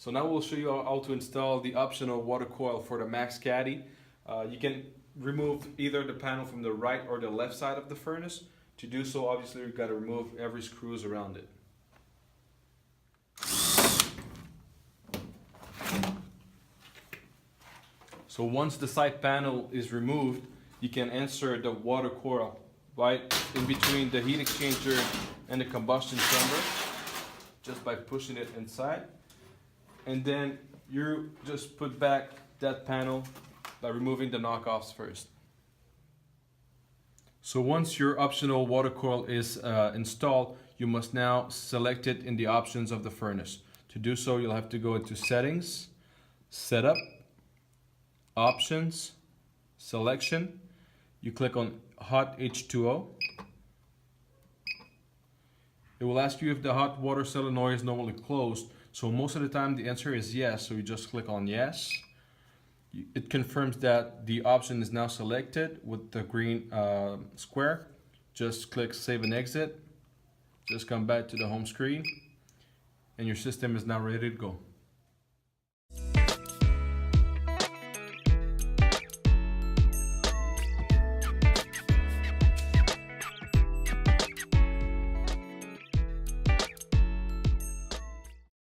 So now we'll show you how to install the optional water coil for the Max Caddy. You can remove either the panel from the right or the left side of the furnace. To do so, obviously you've got to remove every screws around it. So once the side panel is removed, you can insert the water coil right in between the heat exchanger and the combustion chamber, just by pushing it inside. And then you just put back that panel by removing the knockoffs first. So once your optional water coil is installed, you must now select it in the options of the furnace. To do so, you'll have to go into Settings, Setup, Options, Selection. You click on Hot H2O. It will ask you if the hot water solenoid is normally closed. So most of the time the answer is yes, so you just click on yes. It confirms that the option is now selected with the green square. Just click Save and Exit. Just come back to the home screen and your system is now ready to go.